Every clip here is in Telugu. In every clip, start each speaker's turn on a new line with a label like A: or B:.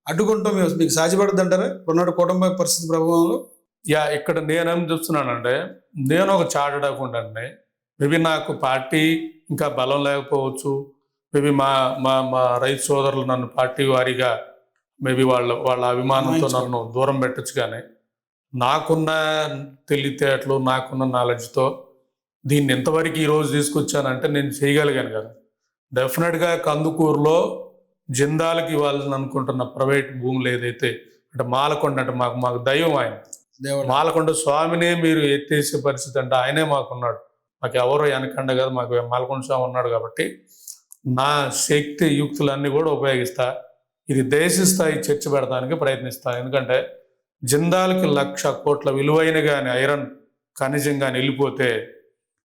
A: అడ్డుకుంటాం మీకు సాధ్యపడుతుంది అంటారా ఇప్పుడున్న కుటుంబ పరిస్థితి ప్రభావంలో?
B: ఇక్కడ నేనేం చూస్తున్నానంటే, నేను ఒక చార్టర్డ్ అకౌంటెంట్‌ని. మేబీ నాకు పార్టీ ఇంకా బలం లేకపోవచ్చు. మేబీ మా మా మా రైతు సోదరులు నన్ను పార్టీ వారీగా మేబీ వాళ్ళ అభిమానంతో నన్ను దూరం పెట్టొచ్చు. కానీ నాకున్న తెలివితేటలు, నాకున్న నాలెడ్జ్‌తో దీన్ని ఎంతవరకు ఈరోజు తీసుకొచ్చానంటే నేను చేయగలిగాను కదా. డెఫినెట్గా కందుకూరులో జిందాల్కి ఇవ్వాలని అనుకుంటున్న ప్రైవేట్ భూములు ఏదైతే అంటే మాలకొండ అంటే మాకు దైవం ఆయన. మాలకొండ స్వామినే మీరు ఎత్తేసే పరిస్థితి అంటే ఆయనే మాకున్నాడు. మాకు ఎవరో వెనకండ కాదు, మాకు మాలకొండ స్వామి ఉన్నాడు. కాబట్టి నా శక్తి యుక్తులన్నీ కూడా ఉపయోగిస్తా. ఇది దేశ స్థాయి చర్చ పెడతానికి ప్రయత్నిస్తా. ఎందుకంటే జిందాల్కి 1,00,000 కోట్ల విలువైన కానీ ఐరన్ ఖనిజం కానీ వెళ్ళిపోతే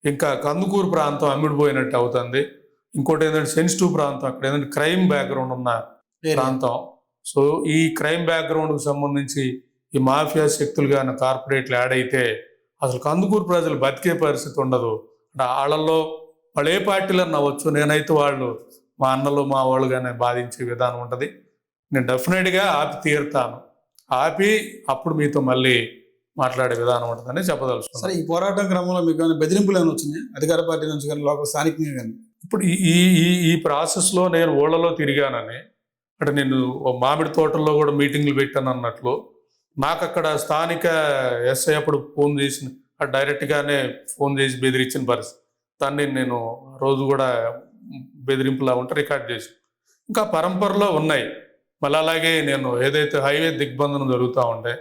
B: ఇంకా కందుకూరు ప్రాంతం అమ్మిడిపోయినట్టు అవుతుంది. ఇంకోటి ఏంటంటే సెన్సిటివ్ ప్రాంతం, అక్కడ ఏంటంటే క్రైమ్ బ్యాక్గ్రౌండ్ ఉన్న ప్రాంతం. సో ఈ క్రైమ్ బ్యాక్గ్రౌండ్కి సంబంధించి ఈ మాఫియా శక్తులు కానీ కార్పొరేట్లు యాడ్ అయితే అసలు కందుకూరు ప్రజలు బతికే పరిస్థితి ఉండదు. అంటే వాళ్ళల్లో వాళ్ళు ఏ పార్టీలో అవ్వచ్చు, నేనైతే వాళ్ళు మా అన్నలు మా వాళ్ళు కానీ బాధించే విధానం ఉంటుంది. నేను డెఫినెట్గా ఆపి తీరుతాను. ఆపి అప్పుడు మీతో మళ్ళీ మాట్లాడే విధానం ఉంటుందని చెప్పదలుచుకున్నాను.
A: సరే, ఈ పోరాటం క్రమంలో మీకు ఏమైనా బెదిరింపులు ఏమైనా వచ్చినాయి అధికార పార్టీ నుంచి కానీ లోకల్ స్థానికంగా కానీ?
B: ఇప్పుడు ఈ ప్రాసెస్లో నేను ఊళ్ళలో తిరిగానని, అంటే నేను మామిడి తోటల్లో కూడా మీటింగ్లు పెట్టాను అన్నట్లు నాకు అక్కడ స్థానిక ఎస్ఐ అప్పుడు ఫోన్ చేసి డైరెక్ట్గానే ఫోన్ చేసి బెదిరించిన పరిస్థితి. దాన్ని నేను రోజు కూడా బెదిరింపులా ఉంటే రికార్డ్ చేసి ఇంకా పరంపరలో ఉన్నాయి. మళ్ళీ అలాగే నేను ఏదైతే హైవే దిగ్బంధనం జరుగుతూ ఉంటే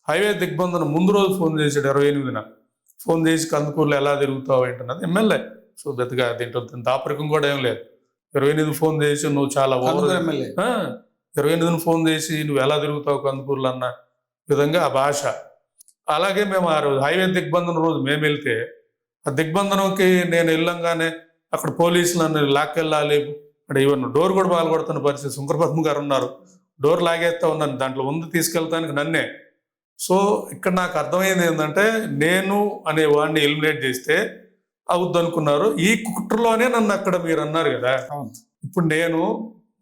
B: హైవే దిగ్బంధనం ముందు రోజు ఫోన్ చేశాడు 28న ఫోన్ చేసి కందుకూరులో ఎలా తిరుగుతావు ఏంటన్నది ఎమ్మెల్యే. సో పెద్దగా దీంట్లో దాపరికం కూడా ఏం లేదు. 28 ఫోన్ చేసి నువ్వు చాలా
A: ఎమ్మెల్యే
B: 28 ఫోన్ చేసి నువ్వు ఎలా తిరుగుతావు కందుకూరులో అన్న విధంగా ఆ భాష. అలాగే మేము ఆ రోజు హైవే దిగ్బంధనం రోజు మేము వెళ్తే ఆ దిగ్బంధనంకి నేను వెళ్ళంగానే అక్కడ పోలీసులు నన్ను లాక్కెళ్ళాలి అంటే ఈవెన్ డోర్ కూడా పాల్గొడుతున్న పరిస్థితి. శంకరపద్మ గారు ఉన్నారు, డోర్ లాగేస్తా ఉన్నాను, దాంట్లో ఉంది తీసుకెళ్తానికి నన్నే. సో ఇక్కడ నాకు అర్థమైంది ఏంటంటే నేను అనే వాడిని ఎలిమినేట్ చేస్తే అవుద్ది అనుకున్నారు. ఈ కుట్రలోనే నన్ను అక్కడ మీరు అన్నారు కదా. ఇప్పుడు నేను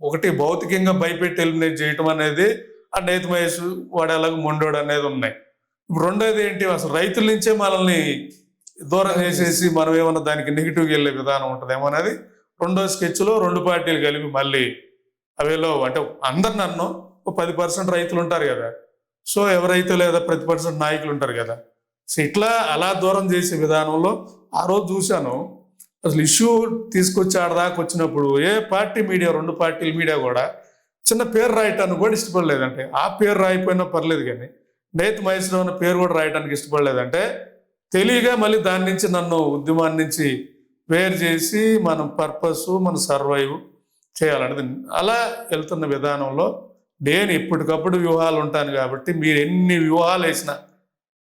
B: ఒకటి భౌతికంగా భయపెట్టి ఎలిమినేట్ చేయటం అనేది ఆ నేతి మహేష్ వాడు ఎలాగ మొండోడు అనేది ఉన్నాయి. ఇప్పుడు రెండోది ఏంటి, అసలు రైతుల నుంచే మనల్ని దూరం చేసేసి మనం ఏమన్నా దానికి నెగిటివ్గా వెళ్ళే విధానం ఉంటుందేమో అనేది రెండో స్కెచ్లో 2 పార్టీలు కలిపి మళ్ళీ అవేలో అంటే అందరు నన్ను 10% రైతులు ఉంటారు కదా. సో ఎవరైతే లేదా 10% నాయకులు ఉంటారు కదా. సో ఇట్లా అలా దూరం చేసే విధానంలో ఆ రోజు చూశాను. అసలు ఇష్యూ తీసుకొచ్చి ఆడదాకా వచ్చినప్పుడు ఏ పార్టీ మీడియా 2 పార్టీల మీడియా కూడా చిన్న పేరు రాయటానికి కూడా ఇష్టపడలేదంటే, ఆ పేరు రాయిపోయినా పర్లేదు కానీ నేతి మహేశ్వరరావు అన్న పేరు కూడా రాయటానికి ఇష్టపడలేదంటే తెలియగా మళ్ళీ దాని నుంచి నన్ను ఉద్యమాన్ని నుంచి వేరు చేసి మన పర్పస్ మన సర్వైవ్ చేయాలన్నది అలా వెళ్తున్న విధానంలో నేను ఎప్పటికప్పుడు వ్యూహాలు ఉంటాను. కాబట్టి మీరు ఎన్ని వ్యూహాలు వేసినా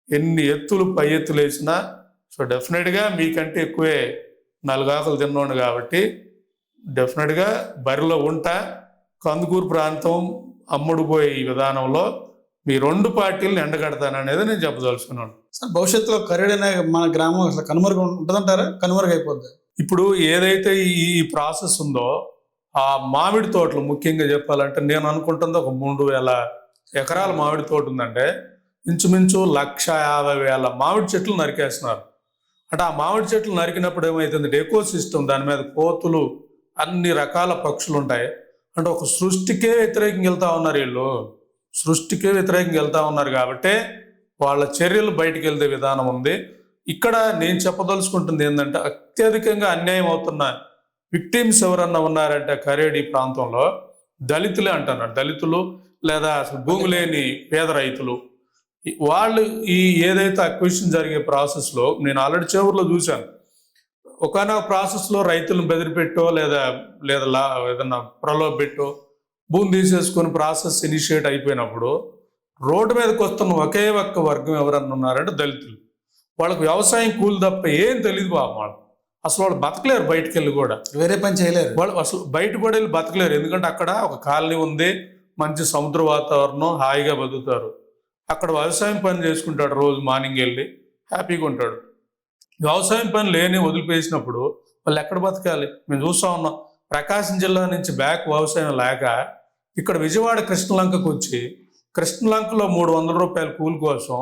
B: ఎన్ని ఎత్తులు పై ఎత్తులు వేసినా సో డెఫినెట్గా మీకంటే ఎక్కువే 4 ఆకులు తిన్నోండి. కాబట్టి డెఫినెట్గా బరిలో ఉంటా. కందుకూరు ప్రాంతం అమ్ముడుపోయే ఈ విధానంలో మీ 2 పార్టీలను ఎండగడతాననేది నేను చెప్పదలుచుకున్నాను.
A: సార్, భవిష్యత్తులో కరేడైన మన గ్రామం అసలు కనుమరుగు ఉంటుందంటారా? కనుమరుగు అయిపోద్ది.
B: ఇప్పుడు ఏదైతే ఈ ప్రాసెస్ ఉందో ఆ మామిడి తోటలు ముఖ్యంగా చెప్పాలంటే నేను అనుకుంటుంది ఒక 3,000 ఎకరాల మామిడి తోట ఉందంటే ఇంచుమించు 1,50,000 మామిడి చెట్లు నరికేస్తున్నారు. అంటే ఆ మామిడి చెట్లు నరికినప్పుడు ఏమవుతుందంటే ఎకో సిస్టమ్ దాని మీద కోతులు అన్ని రకాల పక్షులు ఉంటాయి. అంటే ఒక సృష్టికే వ్యతిరేకంగా వెళ్తా ఉన్నారు వీళ్ళు, సృష్టికే వ్యతిరేకంగా వెళ్తా ఉన్నారు. కాబట్టి వాళ్ళ చర్యలు బయటికి వెళ్తే విధానం ఉంది. ఇక్కడ నేను చెప్పదలుచుకుంటుంది ఏంటంటే అత్యధికంగా అన్యాయం అవుతున్న విక్టిమ్స్ ఎవరన్నా ఉన్నారంటే కరేడి ప్రాంతంలో దళితులే అంటున్నారు. దళితులు లేదా అసలు భూమి లేని పేద రైతులు వాళ్ళు ఈ ఏదైతే అక్విజిషన్ జరిగే ప్రాసెస్లో నేను ఆల్రెడీ చివరిలో చూశాను. ఒకనొక ప్రాసెస్లో రైతులను బెదిరిపెట్టో లేదా ఏదన్నా ప్రలోభ పెట్టో భూమి తీసేసుకొని ప్రాసెస్ ఇనిషియేట్ అయిపోయినప్పుడు రోడ్డు మీదకి వస్తున్న ఒకే ఒక్క వర్గం ఎవరన్నా ఉన్నారంటే దళితులు. వాళ్ళకి వ్యవసాయం కూలి తప్ప ఏం తెలియదు బాబు. వాళ్ళు అసలు వాళ్ళు బతకలేరు, బయటకు వెళ్ళి కూడా
A: వేరే పని చేయలేరు.
B: వాళ్ళు అసలు బయట కూడా వెళ్ళి బతకలేరు. ఎందుకంటే అక్కడ ఒక కాలనీ ఉంది, మంచి సముద్ర వాతావరణం, హాయిగా బతుకుతారు. అక్కడ వ్యవసాయం పని చేసుకుంటాడు, రోజు మార్నింగ్ వెళ్ళి హ్యాపీగా ఉంటాడు. వ్యవసాయం పని లేని వదిలిపేసినప్పుడు వాళ్ళు ఎక్కడ బతకాలి? మేము చూస్తూ ఉన్నాం. ప్రకాశం జిల్లా నుంచి బ్యాక్ వ్యవసాయం లేక ఇక్కడ విజయవాడ కృష్ణలంకకు వచ్చి కృష్ణలంకలో 300 రూపాయల కూలి కోసం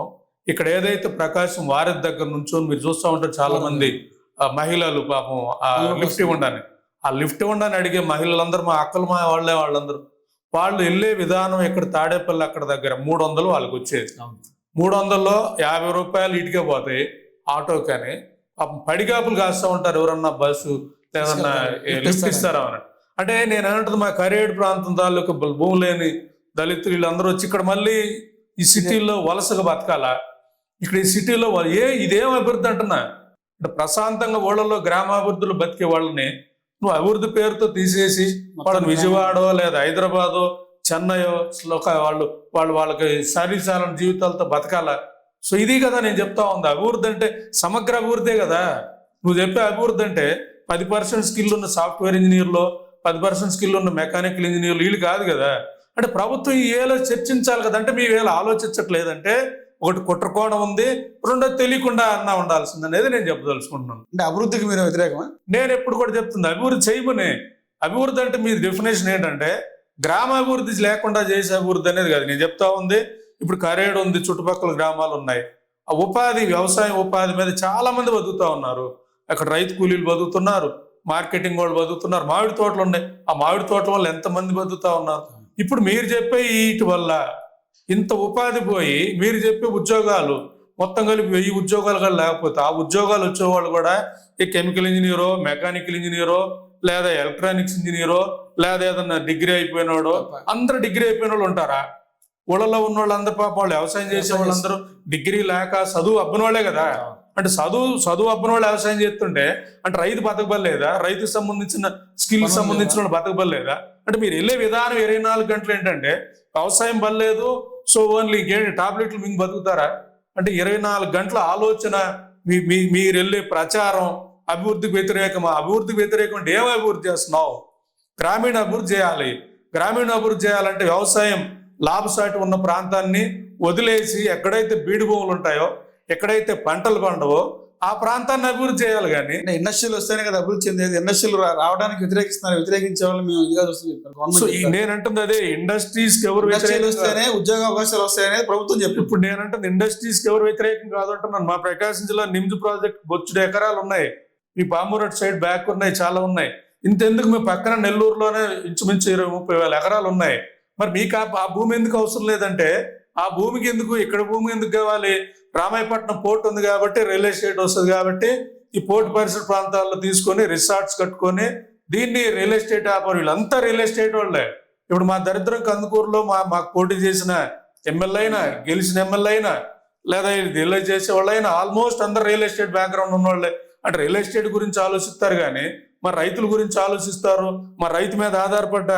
B: ఇక్కడ ఏదైతే ప్రకాశం వారి దగ్గర నుంచో మీరు చూస్తూ ఉంటారు చాలా మంది మహిళలు పాపం ఆ లిఫ్ట్ ఇవ్వండి, ఆ లిఫ్ట్ ఇవ్వండి అడిగే మహిళలందరూ మా అక్కలు మా వాళ్ళందరూ వాళ్ళు వెళ్ళే విధానం ఇక్కడ తాడేపల్లి అక్కడ దగ్గర 300 వాళ్ళకి వచ్చేది. 300లో 50 రూపాయలు ఇటుకే పోతాయి ఆటో కానీ పడిగాపులు కాస్తూ ఉంటారు ఎవరన్నా బస్సు లేదన్నా లిఫ్ట్ ఇస్తారా అని. అంటే నేను ఏమంటుంది మా కరేడు ప్రాంతం తాలూకు భూమి లేని దళితులు వీళ్ళందరూ వచ్చి ఇక్కడ మళ్ళీ ఈ సిటీల్లో వలసగా బతకాలా? ఇక్కడ ఈ సిటీలో ఇదేం అభివృద్ధి అంటున్నా? అంటే ప్రశాంతంగా ఊళ్ళలో గ్రామాభివృద్ధులు బతికే వాళ్ళని నువ్వు అభివృద్ధి పేరుతో తీసేసి వాళ్ళని విజయవాడో లేదా హైదరాబాదో చెన్నయో వాళ్ళకి శారీరక జీవితాలతో బతకాల. సో ఇది కదా నేను చెప్తా ఉంది. అభివృద్ధి అంటే సమగ్ర అభివృద్ధే కదా. నువ్వు చెప్పే అభివృద్ధి అంటే 10% స్కిల్ ఉన్న సాఫ్ట్వేర్ ఇంజనీర్లు, 10% స్కిల్ ఉన్న మెకానికల్ ఇంజనీర్లు వీళ్ళు కాదు కదా. అంటే ప్రభుత్వం ఈ ఏలో చర్చించాలి కదా. అంటే మీ వేళ ఆలోచించట్లేదంటే ఒకటి కుట్రకోణం ఉంది, రెండోది తెలియకుండా అన్నా ఉండాల్సింది అనేది నేను చెప్పదలుచుకుంటున్నాను.
A: అంటే అభివృద్ధికి మీరు వ్యతిరేకమా?
B: నేను ఎప్పుడు కూడా చెప్తుంది అభివృద్ధి చేయమని. అభివృద్ధి అంటే మీ డెఫినేషన్ ఏంటంటే గ్రామాభివృద్ధి లేకుండా చేసే అభివృద్ధి అనేది కాదు. నేను చెప్తా ఉంది ఇప్పుడు కరేడు ఉంది, చుట్టుపక్కల గ్రామాలు ఉన్నాయి. ఆ ఉపాధి వ్యవసాయం ఉపాధి మీద చాలా మంది బతుకుతా ఉన్నారు. అక్కడ రైతు కూలీలు బతుకుతున్నారు, మార్కెటింగ్ వాళ్ళు బతుకుతున్నారు, మామిడి తోటలు ఉన్నాయి. ఆ మామిడి తోటల వల్ల ఎంతమంది బతుకుతా ఉన్నారు. ఇప్పుడు మీరు చెప్పే వీటి వల్ల ఇంత ఉపాధి పోయి మీరు చెప్పే ఉద్యోగాలు మొత్తం కలిపి 1000 ఉద్యోగాలు కూడా లేకపోతే ఆ ఉద్యోగాలు వచ్చేవాళ్ళు కూడా ఈ కెమికల్ ఇంజనీరో, మెకానికల్ ఇంజనీరో, లేదా ఎలక్ట్రానిక్స్ ఇంజనీరో, లేదా ఏదన్నా డిగ్రీ అయిపోయినాడో, అందరూ డిగ్రీ అయిపోయిన వాళ్ళు ఉంటారా? ఊళ్ళలో ఉన్న వాళ్ళందరూ పాపం వాళ్ళు వ్యవసాయం చేసే వాళ్ళందరూ డిగ్రీ లేక చదువు అబ్బిన వాళ్ళే కదా. అంటే చదువు అబ్బిన వాళ్ళు వ్యవసాయం చేస్తుంటే అంటే రైతు బతకబడలేదా? రైతుకు సంబంధించిన స్కిల్ సంబంధించిన వాళ్ళు బతకబడలేదా? అంటే మీరు వెళ్ళే విధానం 24 గంటలు ఏంటంటే వ్యవసాయం బలేదు, సో ఓన్లీ టాబ్లెట్లు మీకు బతుకుతారా? అంటే 24 గంటల ఆలోచన మీరు వెళ్ళే ప్రచారం అభివృద్ధికి వ్యతిరేకమా? అభివృద్ధికి వ్యతిరేకం అంటే ఏం అభివృద్ధి చేస్తున్నావు? గ్రామీణ అభివృద్ధి చేయాలి. గ్రామీణ అభివృద్ధి చేయాలంటే వ్యవసాయం లాభసాటి ఉన్న ప్రాంతాన్ని వదిలేసి ఎక్కడైతే బీడు భూములు ఉంటాయో, ఎక్కడైతే పంటలు పండవో ఆ ప్రాంతాన్ని అభివృద్ధి చేయాలి. కానీ
A: ఇండస్ట్రీలు వస్తేనే కదా అభివృద్ధి చెందేది. ఇండస్ట్రీలు రావడానికి వ్యతిరేకించే వాళ్ళు మేము ఇదిగా చూస్తున్నాం.
B: నేను అంటుంది అదే ఇండస్ట్రీస్ కి ఎవరు
A: వస్తేనే ఉద్యోగ అవకాశాలు వస్తాయనేది ప్రభుత్వం చెప్పి.
B: ఇప్పుడు నేను అంటుంది ఇండస్ట్రీస్ కి ఎవరు వ్యతిరేకం కాదు అంటున్నాను. మా ప్రకాశం జిల్లా నిమ్స్ ప్రాజెక్ట్ బొచ్చుడు ఎకరాలు ఉన్నాయి, మీ పామూరు సైడ్ బ్యాక్ ఉన్నాయి, చాలా ఉన్నాయి. ఇంతెందుకు మీ పక్కన నెల్లూరులోనే ఇంచుమించు 20-30 వేల ఎకరాలు ఉన్నాయి. మరి మీకు ఆ భూమి ఎందుకు అవసరం లేదంటే ఆ భూమికి ఎందుకు ఇక్కడ భూమి ఎందుకు కావాలి? రామాయపట్నం పోర్ట్ ఉంది కాబట్టి రియల్ ఎస్టేట్ వస్తుంది కాబట్టి ఈ పోర్ట్ పరిసర ప్రాంతాల్లో తీసుకొని రిసార్ట్స్ కట్టుకొని దీన్ని రియల్ ఎస్టేట్ వ్యాపారం వీళ్ళంతా రియల్ ఎస్టేట్ వాళ్ళే. ఇప్పుడు మా దరిద్రం కందుకూరులో మాకు పోటీ చేసిన ఎమ్మెల్యే అయినా, గెలిచిన ఎమ్మెల్యే అయినా, లేదా రియల్ చేసే వాళ్ళైనా ఆల్మోస్ట్ అందరు రియల్ ఎస్టేట్ బ్యాక్గ్రౌండ్ ఉన్నవాళ్ళే. అంటే రియల్ ఎస్టేట్ గురించి ఆలోచిస్తారు కానీ మరి రైతుల గురించి ఆలోచిస్తారు. మరి రైతు మీద ఆధారపడ్డ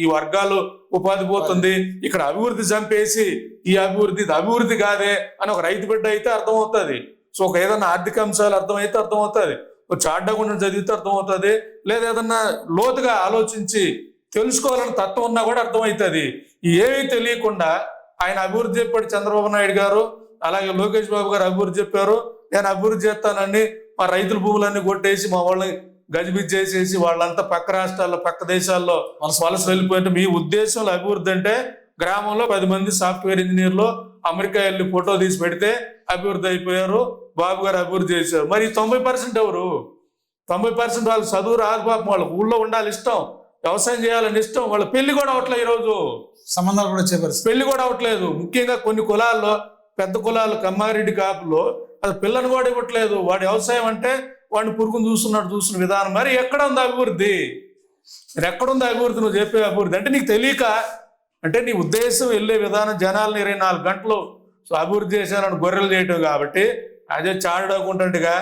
B: ఈ వర్గాలు ఉపాధి పోతుంది, ఇక్కడ అభివృద్ధి చంపేసి ఈ అభివృద్ధి కాదే అని ఒక రైతు బిడ్డ అయితే అర్థమవుతుంది. సో ఒక ఏదన్నా ఆర్థిక అంశాలు అర్థమైతే అర్థమవుతుంది, ఒక చాడ్డకుండా చదివితే అర్థమవుతుంది, లేదా ఏదన్నా లోతుగా ఆలోచించి తెలుసుకోవాలని తత్వం ఉన్నా కూడా అర్థమవుతుంది. ఏమీ తెలియకుండా ఆయన అభివృద్ధి చెప్పాడు చంద్రబాబు నాయుడు గారు, అలాగే లోకేష్ బాబు గారు అభివృద్ధి చెప్పారు, నేను అభివృద్ధి చేస్తానని మా రైతుల భూములన్నీ కొట్టేసి మా వాళ్ళని గజిబిజి చేసేసి వాళ్ళంతా పక్క రాష్ట్రాల్లో పక్క దేశాల్లో వలస వెళ్ళిపోయింటే మీ ఉద్దేశంలో అభివృద్ధి అంటే గ్రామంలో 10 మంది సాఫ్ట్వేర్ ఇంజనీర్లు అమెరికా వెళ్ళి ఫోటో తీసి పెడితే అభివృద్ధి అయిపోయారు, బాబు గారు అభివృద్ధి చేశారు. మరి 90% ఎవరు? 90% వాళ్ళు చదువు రాదు పాపం, వాళ్ళ ఊళ్ళో ఉండాలి ఇష్టం, వ్యవసాయం చేయాలని ఇష్టం, వాళ్ళ పెళ్లి కూడా అవట్లేదు. ఈరోజు
A: సంబంధాలు కూడా వచ్చే పరిస్థితి,
B: పెళ్లి కూడా అవట్లేదు. ముఖ్యంగా కొన్ని కులాల్లో, పెద్ద కులాలు కమ్మారెడ్డి కాపులో అది పిల్లని కూడా ఇవ్వట్లేదు. వాడి వ్యవసాయం అంటే వాడిని పురుగును చూస్తున్న విధానం. మరి ఎక్కడ ఉంది అభివృద్ధి? మరి ఎక్కడుంది అభివృద్ధి? నువ్వు చెప్పే అభివృద్ధి అంటే నీకు తెలియక, అంటే నీ ఉద్దేశం వెళ్ళే విధానం జనాలను 24 గంటలు అభివృద్ధి చేశానని గొర్రెలు చేయటం కాబట్టి అదే చాడకుంటుండగా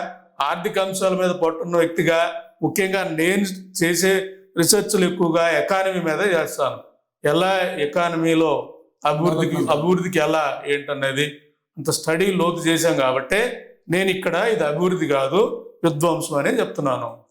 B: ఆర్థిక అంశాల మీద పట్టున్న వ్యక్తిగా ముఖ్యంగా నేను రీసెర్చ్లు ఎక్కువగా ఎకానమీ మీద చేస్తాను. ఎలా ఎకానమీలో అభివృద్ధికి ఎలా ఏంటనేది అంత స్టడీ లోతు చేశాం కాబట్టి నేను ఇక్కడ ఇది అభివృద్ధి కాదు విధ్వంసం అనే చెప్తున్నాను.